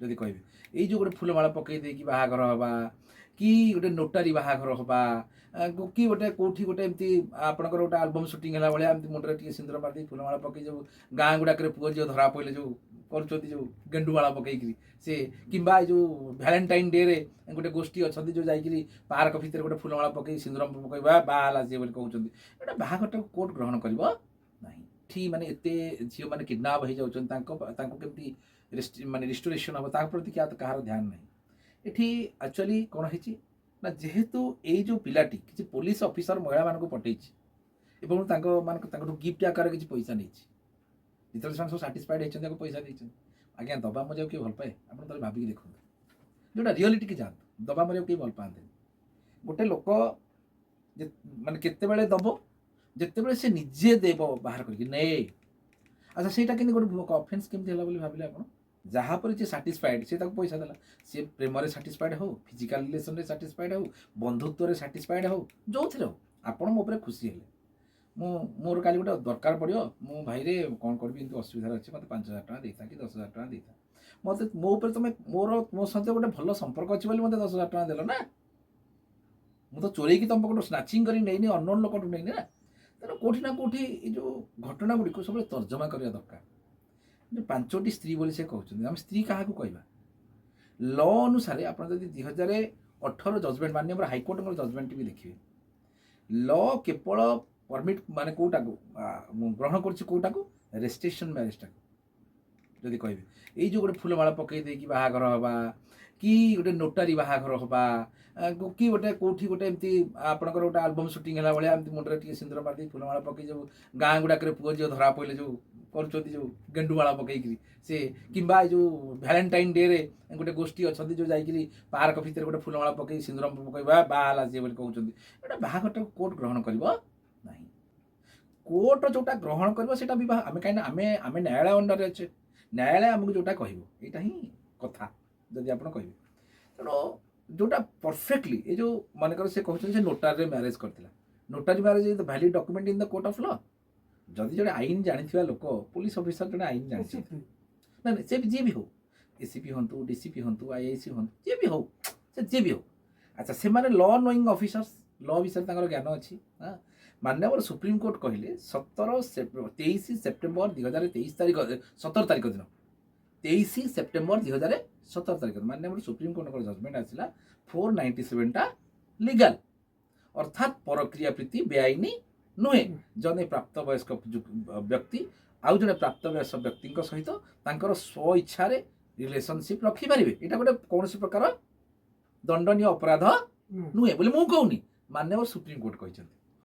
ଯଦି କହିବେ ଏଇ ଯେଉଁ ଗୋଟେ ଫୁଲମାଳ ପକେଇ ଦେଇକି ବାହାଘର ହେବା କି ଗୋଟେ ନୋଟାରୀ ବାହାଘର ହେବା କି ଗୋଟେ କେଉଁଠି ଗୋଟେ ଏମିତି ଆପଣଙ୍କର ଗୋଟେ ଆଲବମ୍ ସୁଟିଂ ହେଲା ଭଳିଆ ଏମିତି ମୁଣ୍ଡରେ ଟିକେ ସିନ୍ଦୁର ମାରିଦେଇ ଫୁଲମାଳ ପକେଇ ଯେଉଁ ଗାଁ ଗୁଡ଼ାକରେ ପୁଅ ଝିଅ ଧରା ପଡ଼ିଲେ ଯେଉଁ କରୁଛନ୍ତି ଯେଉଁ ଗେଣ୍ଡୁମାଳ ପକେଇକିରି ସେ କିମ୍ବା ଏ ଯେଉଁ ଭ୍ୟାଲେଣ୍ଟାଇନ୍ ଡେରେ ଗୋଟେ ଗୋଷ୍ଠୀ ଅଛନ୍ତି ଯେଉଁ ଯାଇକିରି ପାର୍କ ଭିତରେ ଗୋଟେ ଫୁଲମାଳ ପକେଇ ସିନ୍ଦୁର ପକେଇବା ବାହା ହେଲା ସିଏ ବୋଲି କହୁଛନ୍ତି ଏଇଟା ବାହାଘରଟାକୁ କୋର୍ଟ ଗ୍ରହଣ କରିବ ନାହିଁ। ଏଠି ମାନେ ଏତେ ଝିଅମାନେ କିଡ଼ନାପ୍ ହେଇଯାଉଛନ୍ତି ତାଙ୍କୁ କେମିତି ମାନେ ରିଷ୍ଟୋରେସନ୍ ହେବ ତା ପ୍ରତି କାହାର ଧ୍ୟାନ ନାହିଁ। ଏଠି ଆକ୍ଚୁଆଲି କ'ଣ ହେଇଛି ନା ଯେହେତୁ ଏଇ ଯେଉଁ ପିଲାଟି କିଛି ପୋଲିସ ଅଫିସର ମହିଳାମାନଙ୍କୁ ପଠେଇଛି ଏବଂ ତାଙ୍କଠୁ ଗିଫ୍ଟ ଆକାରରେ କିଛି ପଇସା ନେଇଛି ଯେତେବେଳେ ସେମାନେ ସବୁ ସାଟିସ୍ଫାଏଡ୍ ହେଇଛନ୍ତି ତାଙ୍କୁ ପଇସା ଦେଇଛନ୍ତି। ଆଜ୍ଞା ଦବା ମଜାକୁ କିଏ ଭଲ ପାଏ? ଆପଣ ତାହେଲେ ଭାବିକି ଦେଖନ୍ତୁ, ଯେଉଁଟା ରିଅଲିଟିକି ଯାଆନ୍ତୁ, ଦବା ମଜାକୁ କେହି ଭଲ ପାଆନ୍ତିନି। ଗୋଟେ ଲୋକ ମାନେ କେତେବେଳେ ଦବ ଯେତେବେଳେ ସେ ନିଜେ ଦେବ ବାହାର କରିକି ନେ। ଆଚ୍ଛା ସେଇଟା କେମିତି ଗୋଟେ ଅଫେନ୍ସ କେମିତି ହେଲା ବୋଲି ଭାବିଲେ ଆପଣ? ଯାହାପରେ ଯିଏ ସାଟିସ୍ଫାଏଡ୍ ସେ ତାକୁ ପଇସା ଦେଲା, ସେ ପ୍ରେମରେ ସାଟିସ୍ଫାଏଡ୍ ହେଉ, ଫିଜିକାଲ ରିଲେସନରେ ସାଟିସ୍ଫାଏଡ୍ ହେଉ, ବନ୍ଧୁତ୍ୱରେ ସାଟିସ୍ଫାଏଡ୍ ହେଉ, ଯେଉଁଥିରେ ହେଉ ଆପଣ ମୋ ଉପରେ ଖୁସି ହେଲେ ମୋର କାଲି ଗୋଟେ ଦରକାର ପଡ଼ିବ, ମୁଁ ଭାଇରେ କ'ଣ କରିବି ଏମିତି ଅସୁବିଧାରେ ଅଛି, ମୋତେ 5,000 ଟଙ୍କା ଦେଇଥା କି 10,000 ଟଙ୍କା ଦେଇଥା। ମୋତେ ମୋ ଉପରେ ତୁମେ ମୋ ସହିତ ଗୋଟେ ଭଲ ସମ୍ପର୍କ ଅଛି ବୋଲି ମୋତେ 10,000 ଟଙ୍କା ଦେଲ ନା। ମୁଁ ତ ଚୋରେଇକି ତୁମ ପାଖରୁ ସ୍ନାଚିଂ କରି ନେଇନି, ଅନନୋନ୍ ଲୋକଠୁ ନେଇନି ନା। ତେଣୁ କେଉଁଠି ନା କେଉଁଠି ଏଇ ଯେଉଁ ଘଟଣା ଗୁଡ଼ିକୁ ସବୁବେଳେ ତର୍ଜମା କରିବା ଦରକାର। 5ଟି ସ୍ତ୍ରୀ ବୋଲି ସେ କହୁଛନ୍ତି, ଆମେ ସ୍ତ୍ରୀ କାହାକୁ କହିବା? ଲ ଅନୁସାରେ ଆପଣ ଯଦି 2018 ଜଜମେଣ୍ଟ ମାନ୍ୟବର ହାଇକୋର୍ଟଙ୍କର ଜଜମେଣ୍ଟ ବି ଦେଖିବେ, ଲ କେବଳ ପରମିଟ୍ ମାନେ କେଉଁଟାକୁ ଗ୍ରହଣ କରୁଛି, କେଉଁଟାକୁ? ରେଷ୍ଟ୍ରିକ୍ସନ୍ ମ୍ୟାରେଜଟାକୁ। ଯଦି କହିବେ ଏଇ ଯେଉଁ ଗୋଟେ ଫୁଲମାଳ ପକେଇ ଦେଇକି ବାହାଘର ହେବା କି ଗୋଟେ ନୋଟାରୀ ବାହାଘର ହେବା କି ଗୋଟେ କେଉଁଠି ଗୋଟେ ଏମିତି ଆପଣଙ୍କର ଗୋଟେ ଆଲବମ୍ ସୁଟିଂ ହେଲା ଭଳିଆ ଏମିତି ମୁଣ୍ଡରେ ଟିକେ ସିନ୍ଦୁର ମାରିଦେଇ ଫୁଲମାଳ ପକେଇ ଯେଉଁ ଗାଁ ଗୁଡ଼ାକରେ ପୁଅ ଝିଅ ଧରା ପଡ଼ିଲେ ଯେଉଁ କରୁଛନ୍ତି ଯେଉଁ ଗେଣ୍ଡୁମାଳ ପକେଇକିରି ସେ କିମ୍ବା ଏ ଯେଉଁ ଭ୍ୟାଲେଣ୍ଟାଇନ୍ ଡେରେ ଗୋଟେ ଗୋଷ୍ଠୀ ଅଛନ୍ତି ଯେଉଁ ଯାଇକିରି ପାର୍କ ଭିତରେ ଗୋଟେ ଫୁଲମାଳ ପକେଇ ସିନ୍ଦୁର ପକେଇବା ବାହା ହେଲା ସିଏ ବୋଲି କହୁଛନ୍ତି ଏଇଟା ବାହାଘରଟାକୁ କୋର୍ଟ ଗ୍ରହଣ କରିବ ନାହିଁ। କୋର୍ଟ ଯେଉଁଟା ଗ୍ରହଣ କରିବ ସେଇଟା ବିବାହ। ଆମେ କାହିଁକିନା ଆମେ ନ୍ୟାୟାଳୟ ଅଣ୍ଡରରେ ଅଛେ, ନ୍ୟାୟାଳୟ ଆମକୁ ଯେଉଁଟା କହିବ ଏଇଟା ହିଁ କଥା ଯଦି ଆପଣ କହିବେ। ତେଣୁ ଯେଉଁଟା ପରଫେକ୍ଟଲି ଏ ଯେଉଁ ମନେକର ସେ କହୁଛନ୍ତି ସେ ନୋଟାରୀରେ ମ୍ୟାରେଜ୍ କରିଥିଲା, notary marriage is the valid document in the court of law. ଯଦି ଜଣେ ଆଇନ ଜାଣିଥିବା ଲୋକ, ପୋଲିସ ଅଫିସର ଜଣେ ଆଇନ ଜାଣିଛି, ନା ସେ ଯିଏ ବି ହଉ, ଏସିପି ହୁଅନ୍ତୁ, ଡିସିପି ହୁଅନ୍ତୁ, ଆଇଆଇସି ହୁଅନ୍ତୁ, ଯିଏ ବି ହଉ, ସେ ଯିଏ ବି ହଉ, ଆଚ୍ଛା ସେମାନେ ଲ ନୋଇଂ ଅଫିସର୍ସ, ଲ ବିଷୟରେ ତାଙ୍କର ଜ୍ଞାନ ଅଛି। ମାନ୍ୟବର ସୁପ୍ରିମକୋର୍ଟ କହିଲେ 23 ସେପ୍ଟେମ୍ବର 2023 17 ତାରିଖ ଦିନ, 23 ସେପ୍ଟେମ୍ବର 2017 ତାରିଖ ଦିନ ମାନ୍ୟବର ସୁପ୍ରିମକୋର୍ଟଙ୍କର ଜଜମେଣ୍ଟ ଆସିଲା 497ଟା ଲିଗାଲ, ଅର୍ଥାତ୍ ପରକ୍ରିୟା ପ୍ରୀତି ବେଆଇନ ନୁହେଁ। ଜଣେ ପ୍ରାପ୍ତବୟସ୍କ ବ୍ୟକ୍ତି ଆଉ ଜଣେ ପ୍ରାପ୍ତବୟସ୍କ ବ୍ୟକ୍ତିଙ୍କ ସହିତ ତାଙ୍କର ସ୍ୱ ଇଚ୍ଛାରେ ରିଲେସନସିପ୍ ରଖିପାରିବେ, ଏଇଟା ଗୋଟେ କୌଣସି ପ୍ରକାର ଦଣ୍ଡନୀୟ ଅପରାଧ ନୁହେଁ ବୋଲି ମୁଁ କହୁନି, ମାନ୍ୟବର ସୁପ୍ରିମକୋର୍ଟ କହିଛନ୍ତି।